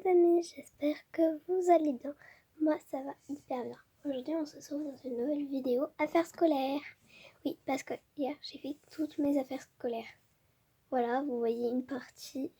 les amis, j'espère que vous allez bien. Moi ça va hyper bien. Aujourd'hui on se retrouve dans une nouvelle vidéo affaires scolaires. Oui, parce que hier j'ai fait toutes mes affaires scolaires. Voilà, vous voyez une partie.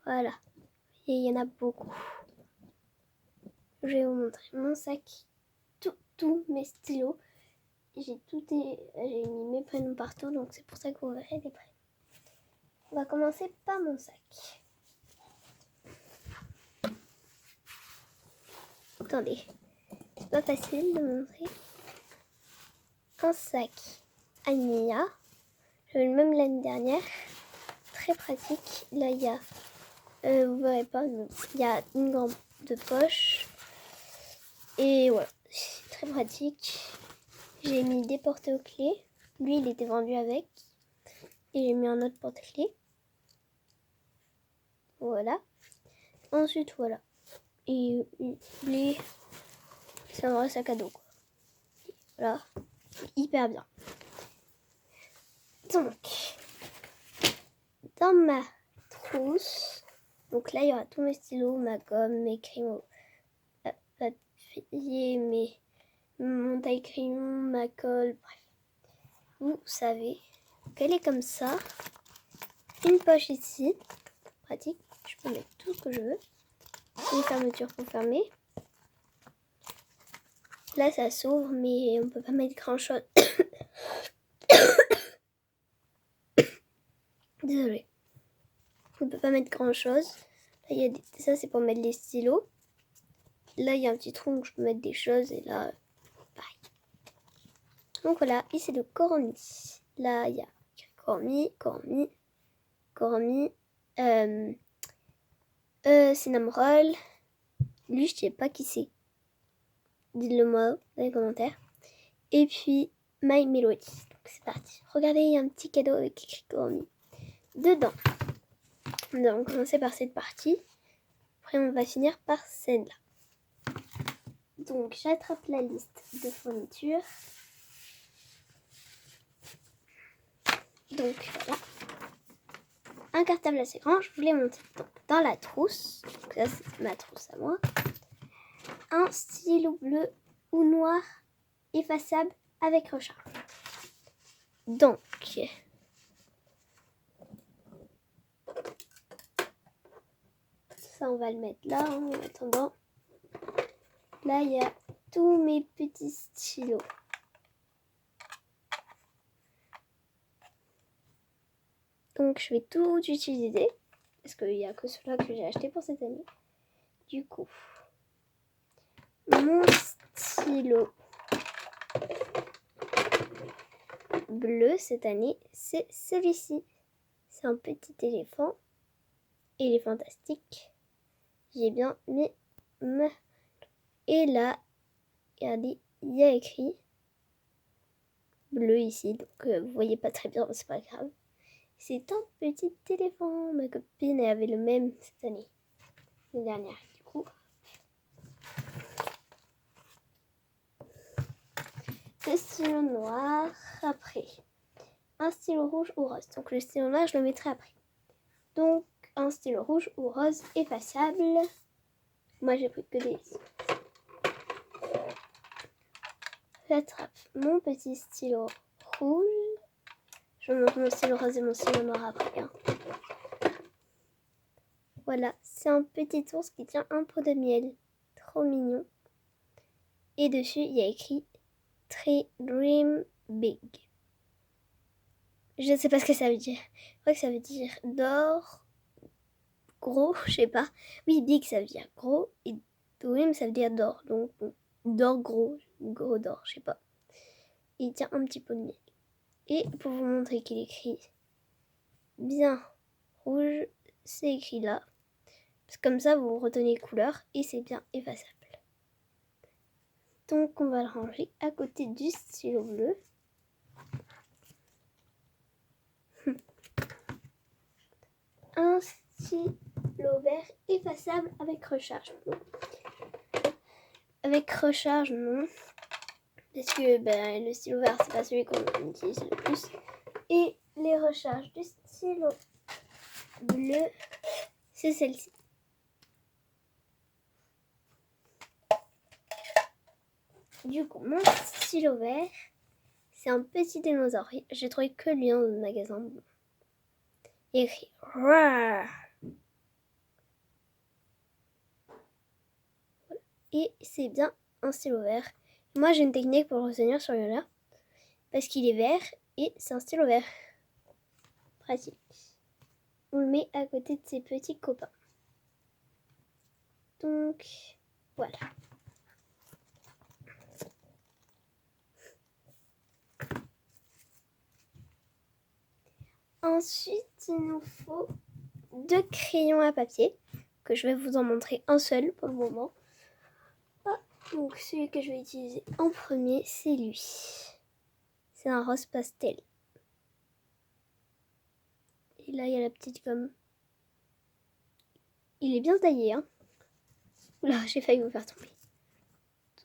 Voilà, et il y en a beaucoup. Je vais vous montrer mon sac, tous mes stylos. J'ai mis mes prénoms partout, donc c'est pour ça que vous verrez des prénoms. On va commencer par mon sac. Attendez, c'est pas facile de montrer. Un sac Ania, j'avais le même l'année dernière, très pratique. Là il y a, vous verrez pas, mais il y a une grande de poche et voilà, c'est très pratique. J'ai mis des porte-clés, lui il était vendu avec, et j'ai mis un autre porte-clés. Voilà. Ensuite voilà, et lui c'est un vrai sac à dos quoi. Voilà, hyper bien. Donc, dans ma trousse, donc là il y aura tous mes stylos, ma gomme, mes crayons papier, mon taille-crayon, ma colle, bref. Vous savez qu'elle est comme ça. Une poche ici, pratique, je peux mettre tout ce que je veux. Une fermeture pour fermer. Là ça s'ouvre mais on peut pas mettre grand chose. Désolée. On peut pas mettre grand chose. Là, y a ça c'est pour mettre les stylos. Là il y a un petit trou où je peux mettre des choses et là pareil. Donc voilà, ici c'est le Corami. Là il y a Corami, Cinnamoroll. Lui je sais pas qui c'est. Dites-le moi dans les commentaires. Et puis My Melody. Donc c'est parti. Regardez, il y a un petit cadeau avec écrit Corami dedans. Nous allons commencer par cette partie. Après on va finir par celle-là. Donc j'attrape la liste de fournitures. Donc voilà. Un cartable assez grand, je voulais monter dans la trousse. Donc ça c'est ma trousse à moi. Un stylo bleu ou noir effaçable avec recharge. Donc ça on va le mettre là en attendant. Là il y a tous mes petits stylos. Donc je vais tout utiliser parce qu'il n'y a que ceux-là que j'ai acheté pour cette année. Du coup, mon stylo bleu cette année, c'est celui-ci. C'est un petit éléphant. Il est fantastique. J'ai bien mis et là, regardez, il y a écrit bleu ici. Donc vous voyez pas très bien, c'est pas grave. C'est un petit éléphant. Ma copine elle avait le même cette année. L'année dernière, du coup. Le stylo noir après. Un stylo rouge ou rose. Donc le stylo noir, je le mettrai après. Donc un stylo rouge ou rose effaçable. Moi j'ai pris que des. J'attrape mon petit stylo rouge. Je montre mon stylo rose et mon stylo noir après. Hein. Voilà, c'est un petit ours qui tient un pot de miel. Trop mignon. Et dessus, il y a écrit Dream Big. Je ne sais pas ce que ça veut dire. Je crois que ça veut dire d'or, gros, je sais pas. Oui, big, ça veut dire gros. Et dream, ça veut dire d'or. Donc, d'or gros d'or, je sais pas. Et il tient un petit pot de miel. Et pour vous montrer qu'il écrit bien rouge, c'est écrit là. Parce que comme ça, vous retenez les couleurs et c'est bien effaçable. Donc, on va le ranger à côté du stylo bleu. Un stylo vert effaçable avec recharge. Avec recharge, non. Parce que le stylo vert, c'est pas celui qu'on utilise le plus. Et les recharges du stylo bleu, c'est celle-ci. Du coup, mon stylo vert, c'est un petit dinosaure. J'ai trouvé que lui dans le magasin. Il écrit Roar. Et c'est bien un stylo vert. Moi, j'ai une technique pour le retenir sur le là. Parce qu'il est vert et c'est un stylo vert. Pratique. On le met à côté de ses petits copains. Donc, voilà. Ensuite, il nous faut 2 crayons à papier, que je vais vous en montrer un seul pour le moment. Ah, donc celui que je vais utiliser en premier, c'est lui. C'est un rose pastel. Et là, il y a la petite gomme. Il est bien taillé, hein. Oula, j'ai failli vous faire tomber.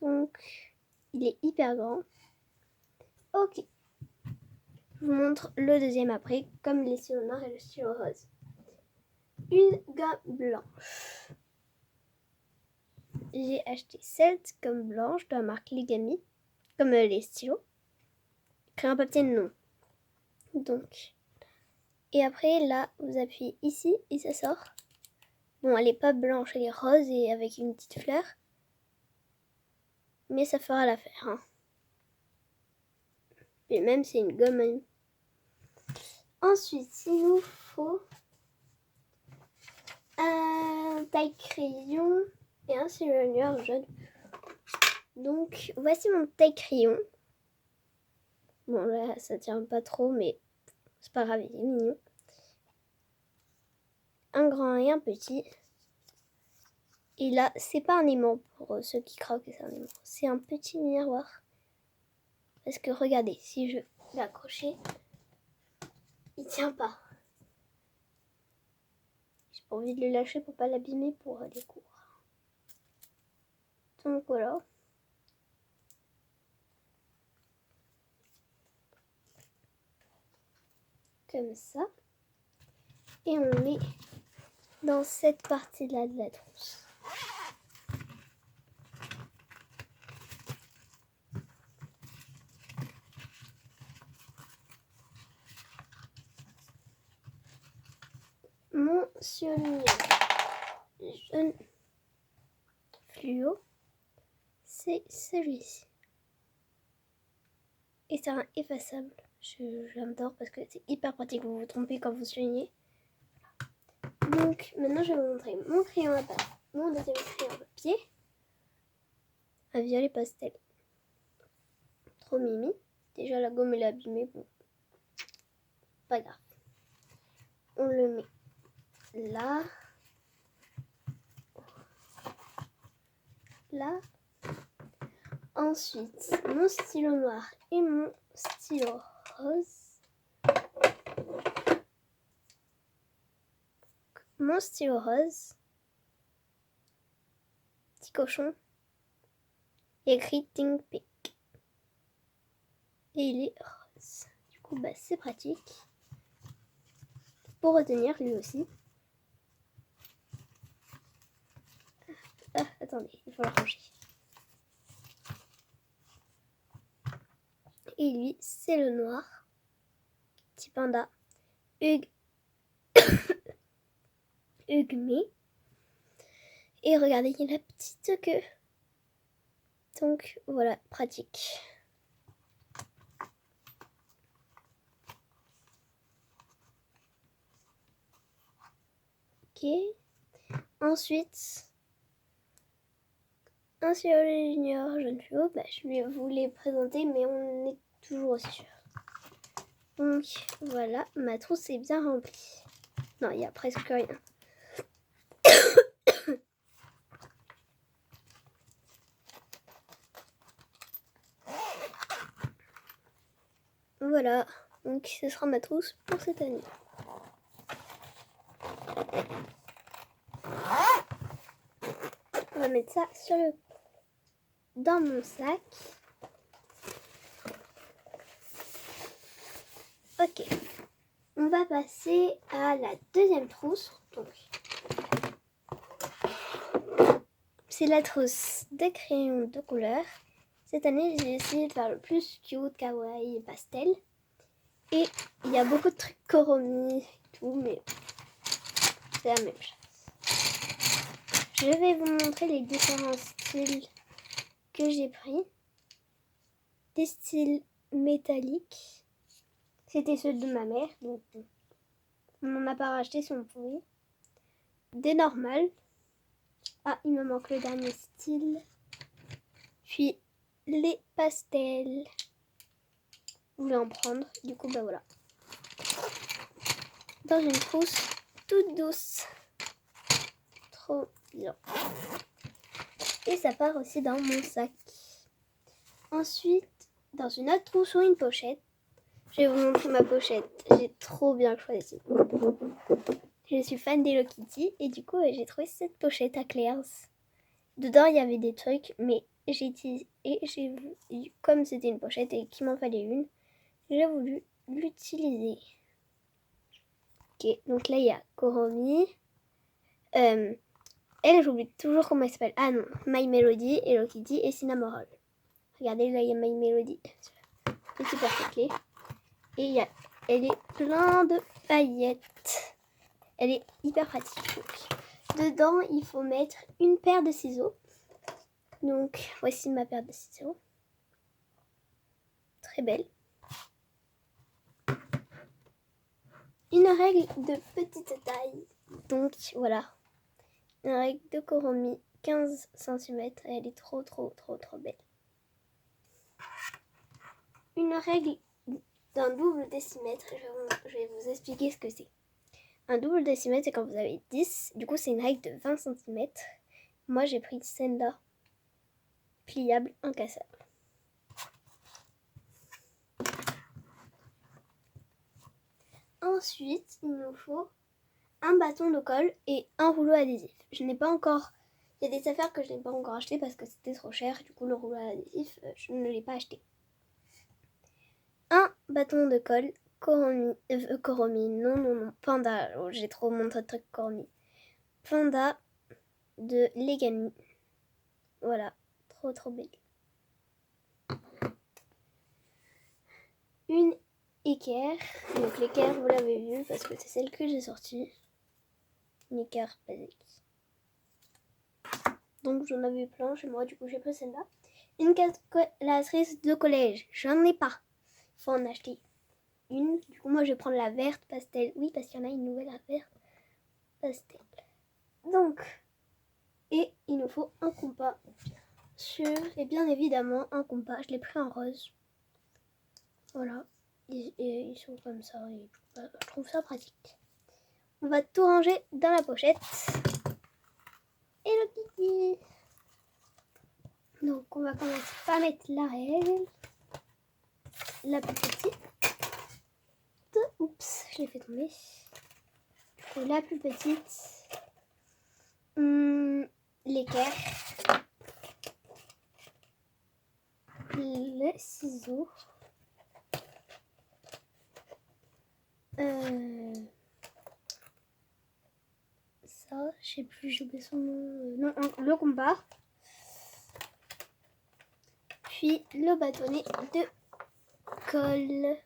Donc, il est hyper grand. Ok. Je vous montre le deuxième après, comme les stylos noirs et le stylo rose. Une gomme blanche. J'ai acheté cette gomme blanche de la marque Legami, comme les stylos. Crayon papier, non. Donc, et après, là, vous appuyez ici et ça sort. Bon, elle n'est pas blanche, elle est rose et avec une petite fleur. Mais ça fera l'affaire. Hein. Et même, c'est une gomme. Hein. Ensuite, il nous faut un taille-crayon et un stylo jaune. Donc, voici mon taille-crayon. Bon, là, ça tient pas trop, mais c'est pas grave, il est mignon. Un grand et un petit. Et là, c'est pas un aimant pour ceux qui croient que c'est un aimant. C'est un petit miroir. Parce que regardez, si je l'accrocher, il tient pas. J'ai pas envie de le lâcher pour pas l'abîmer pour les cours. Donc voilà. Comme ça. Et on met dans cette partie-là de la trousse. Mon surligneur jaune fluo, c'est celui-ci. Et c'est un effaçable. J'adore parce que c'est hyper pratique. Vous vous trompez quand vous surlignez. Donc maintenant je vais vous montrer mon crayon à papier. Mon deuxième crayon à papier. Un violet pastel. Trop mimi. Déjà la gomme elle est abîmée. Bon. Pas grave. On le met là. Là. Ensuite, mon stylo noir et mon stylo rose. Mon stylo rose. Petit cochon. Écrit Think Pink. Et il est rose. Du coup, bah, c'est pratique. Pour retenir lui aussi. Ah, attendez, il faut le ranger. Et lui, c'est le noir. Petit panda. Hugues. Hugues. Et regardez, il y a la petite queue. Donc voilà, pratique. Ok. Ensuite, un surligneur jaune fluo. Bah, je vais vous les présenter, mais on est toujours aussi sûr. Donc voilà, ma trousse est bien remplie. Non, il n'y a presque rien. Voilà, donc ce sera ma trousse pour cette année. On va mettre ça dans mon sac. Ok, on va passer à la deuxième trousse. Donc, c'est la trousse des crayons de couleur. Cette année, j'ai essayé de faire le plus cute, kawaii et pastel. Et il y a beaucoup de trucs Koromi et tout, mais c'est la même chose. Je vais vous montrer les différents styles que j'ai pris. Des styles métalliques. C'était ceux de ma mère, donc on n'en a pas racheté si on pouvait. Des normales. Ah, il me manque le dernier style. Puis les pastels. Je voulais en prendre, du coup bah voilà. Dans une trousse toute douce. Trop bien. Et ça part aussi dans mon sac. Ensuite, dans une autre trousse ou une pochette. Je vais vous montrer ma pochette. J'ai trop bien choisi. Je suis fan d'Hello Kitty et du coup j'ai trouvé cette pochette à Claire's. Dedans il y avait des trucs, mais comme c'était une pochette et qu'il m'en fallait une, j'ai voulu l'utiliser. Ok, donc là il y a Koromi. Elle, j'oublie toujours comment elle s'appelle. Ah non, My Melody, Hello Kitty et Cinnamoroll. Regardez, là il y a My Melody. Petit porte-clés. Et elle est plein de paillettes. Elle est hyper pratique. Donc, dedans, il faut mettre une paire de ciseaux. Donc, voici ma paire de ciseaux. Très belle. Une règle de petite taille. Donc, voilà. Une règle de Koromi, 15 cm. Elle est trop belle. Une règle d'un double décimètre. Je vais vous expliquer ce que c'est. Un double décimètre, c'est quand vous avez 10. Du coup, c'est une règle de 20 cm. Moi, j'ai pris celle-là. Pliable, incassable. Ensuite, il nous faut un bâton de colle et un rouleau adhésif. Je n'ai pas encore... Il y a des affaires que je n'ai pas encore achetées parce que c'était trop cher. Du coup, le rouleau adhésif, je ne l'ai pas acheté. Un bâton de colle, Koromi, non, Panda. Oh, j'ai trop montré de trucs Koromi. Panda de Legami. Voilà, trop belle. Une équerre. Donc l'équerre, vous l'avez vu parce que c'est celle que j'ai sortie. Une équerre basique. Donc j'en avais plein chez moi, du coup j'ai pris celle-là. Une calculatrice de collège, j'en ai pas. Il faut en acheter une. Du coup moi je vais prendre la verte pastel. Oui, parce qu'il y en a une nouvelle à verte pastel. Donc, et il nous faut un compas et bien évidemment un compas. Je l'ai pris en rose. Voilà. Et ils sont comme ça. Et je trouve ça pratique. On va tout ranger dans la pochette. Et le kiki. Donc on va commencer par mettre la règle. La plus petite. Oups, je l'ai fait tomber. Et la plus petite. L'équerre. Le ciseau. Ça, je sais plus, j'ai oublié son nom. Non, le compas. Puis le bâtonnet de colle.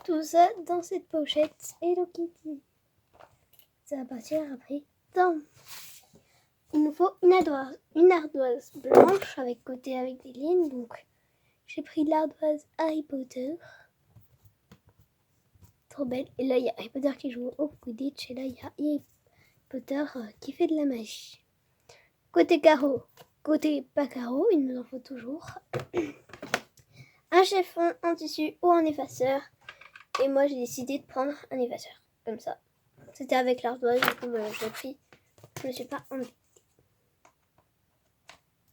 Tout ça dans cette pochette Hello Kitty. Ça va partir après dans. Il nous faut une ardoise blanche avec côté avec des lignes. Donc j'ai pris l'ardoise Harry Potter. Trop belle. Et là il y a Harry Potter qui joue au Quidditch. Et là il y a Harry Potter qui fait de la magie. Côté carreau, côté pas carreau, il nous en faut toujours. Un chiffon en tissu ou en effaceur. Et moi j'ai décidé de prendre un effaceur. Comme ça. C'était avec l'ardoise, du coup je l'ai pris. Je ne suis pas embêtée.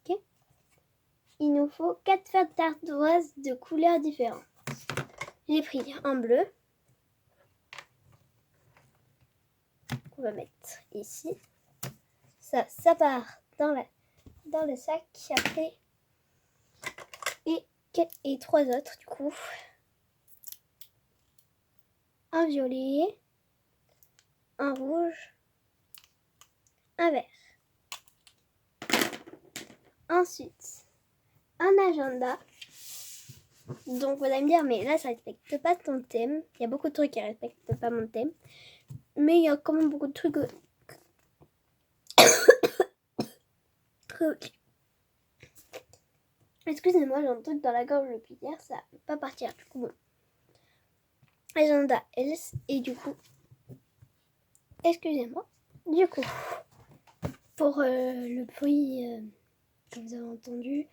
Ok. Il nous faut 4 feuilles d'ardoise de couleurs différentes. J'ai pris un bleu. On va mettre ici. Ça part dans le sac après. Et 3 autres du coup. Un violet. un rouge, un vert. Ensuite, un agenda. Donc vous allez me dire, mais là ça respecte pas ton thème. Il y a beaucoup de trucs qui respectent pas mon thème. Mais il y a quand même beaucoup de trucs Excusez-moi, j'ai un truc dans la gorge depuis hier, ça ne peut pas partir. Du coup, bon. Agenda else, et du coup, excusez-moi. Du coup, pour le bruit que vous avez entendu,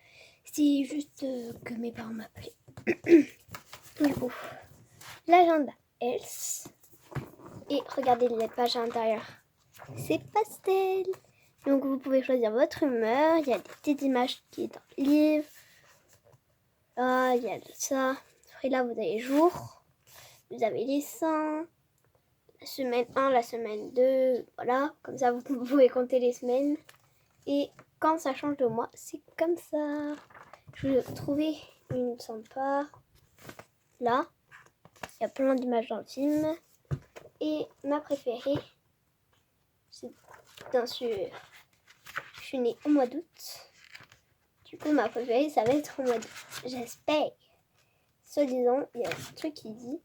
c'est juste que mes parents m'appelaient. Du coup, l'agenda else, et regardez les pages à l'intérieur, c'est pastel. Donc vous pouvez choisir votre humeur, il y a des petites images qui sont dans le livre. Ah, il y a ça. Après là, vous avez les jours, vous avez les seins, la semaine 1, la semaine 2, voilà. Comme ça, vous pouvez compter les semaines. Et quand ça change de mois, c'est comme ça. Je vais trouver une sympa. Là, il y a plein d'images dans le film. Et ma préférée, c'est bien sûr, je suis née au mois d'août. Du coup, ma préférée, ça va être au mois d'août. J'espère. Soi-disant, il y a un truc qui dit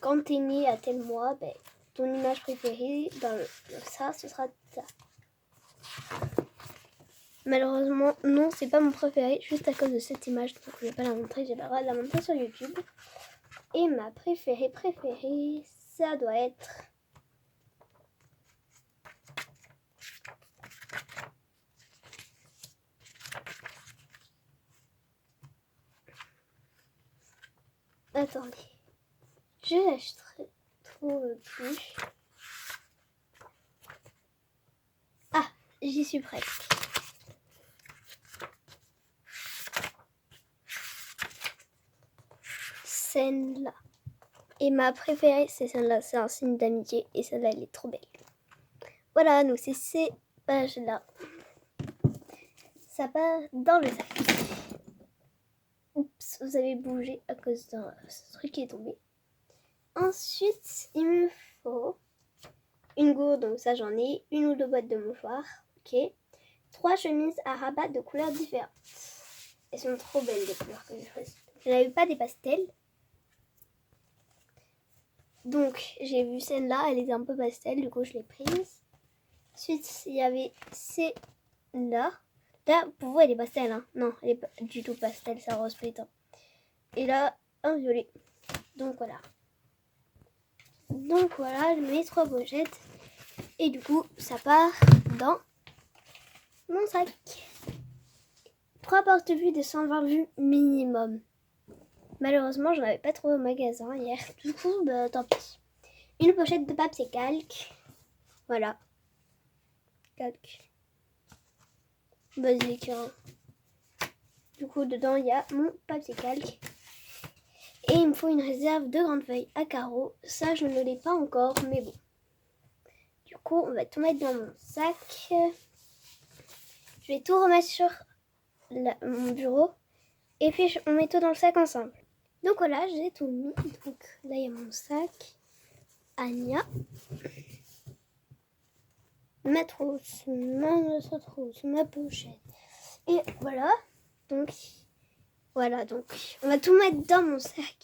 quand t'es né à tel mois, ben, ton image préférée, ben, ça, ce sera ça. Malheureusement, non, c'est pas mon préféré, juste à cause de cette image. Donc, je vais pas la montrer, j'ai pas le droit de la montrer sur YouTube. Et ma préférée, ça doit être... Attendez. Je l'achèterai plus. Ah, j'y suis presque. Celle-là. Et ma préférée, c'est celle-là. C'est un signe d'amitié. Et celle-là, elle est trop belle. Voilà, donc c'est ces pages-là. Ça part dans le sac. Oups, vous avez bougé à cause d'un truc qui est tombé. Ensuite, il me faut une gourde, donc ça j'en ai, une ou deux boîtes de mouchoirs, ok. 3 chemises à rabat de couleurs différentes. Elles sont trop belles les couleurs que j'ai choisies. Je n'avais pas des pastels. Donc j'ai vu celle-là, elle était un peu pastel, du coup je l'ai prise. Ensuite, il y avait celle-là. Là, pour vous, elle est pastel, hein. Non, elle est pas du tout pastel, c'est rose pétant. Et là, un violet. Donc voilà. Donc voilà, je mets 3 pochettes. Et du coup, ça part dans mon sac. 3 porte-vues de 120 vues minimum. Malheureusement, j'en avais pas trouvé au magasin hier. Du coup, bah, tant pis. Une pochette de papier calque. Voilà. Calque. Basique, hein. Du coup, dedans, il y a mon papier calque. Et il me faut une réserve de grandes feuilles à carreaux. Ça, je ne l'ai pas encore, mais bon. Du coup, on va tout mettre dans mon sac. Je vais tout remettre sur mon bureau. Et puis, on met tout dans le sac ensemble. Donc voilà, j'ai tout mis. Donc là, il y a mon sac. Anya. Ma trousse. Notre trousse. Ma pochette. Et voilà. Donc, on va tout mettre dans mon sac.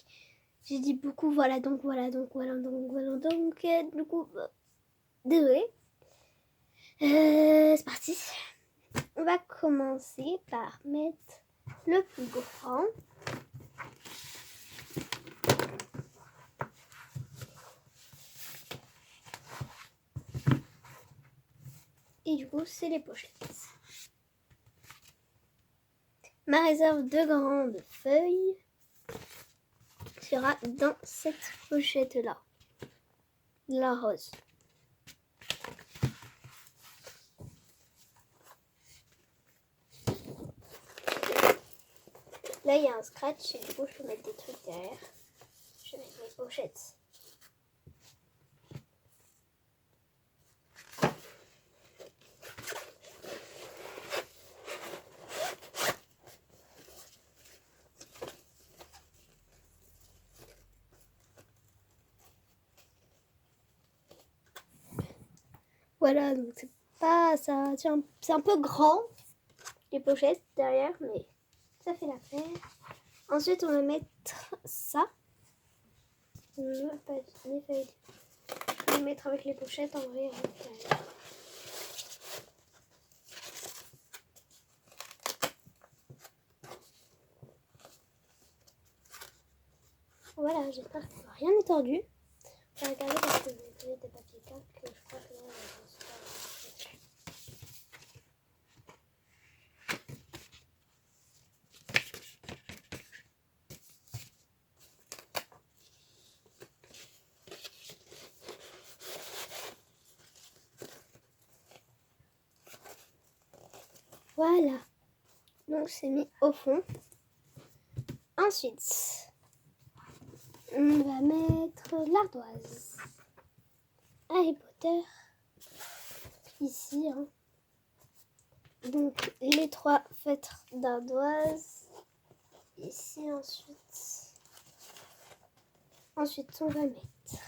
J'ai dit beaucoup, du coup, désolé. C'est parti. On va commencer par mettre le plus grand. Et du coup, c'est les pochettes. Ma réserve de grandes feuilles sera dans cette pochette-là. La rose. Là, il y a un scratch et du coup, je peux mettre des trucs derrière. Je vais mettre mes pochettes. Voilà, donc c'est pas ça. C'est un peu grand, les pochettes derrière, mais ça fait l'affaire. Ensuite, on va mettre ça. Je vais le mettre avec les pochettes en vrai. Voilà, j'espère que rien n'est tordu. Je vais regarder parce que j'ai trouvé des papiers calques. Je crois que là, voilà. Donc c'est mis au fond. Ensuite, on va mettre l'ardoise. Harry Potter. Ici, hein. Donc les 3 feutres d'ardoise. Ici ensuite. Ensuite, on va mettre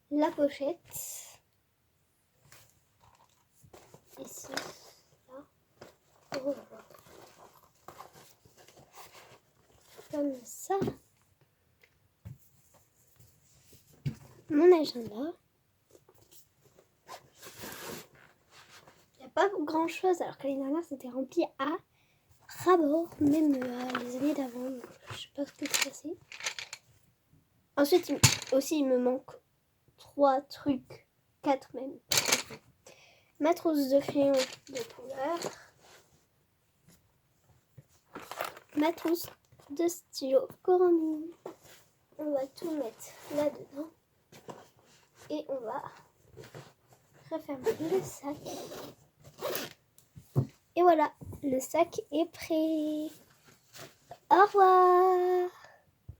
la pochette. Ici, là. Oh. Comme ça. Mon agenda. Il n'y a pas grand chose, alors que l'année dernière c'était rempli à ras-bord, même les années d'avant. Je sais pas ce qui s'est passé. Ensuite, il me manque 3 trucs, 4 même. Ma trousse de crayon de couleur. Ma trousse de stylo Coromine. On va tout mettre là-dedans. Et on va refermer le sac. Et voilà, le sac est prêt. Au revoir.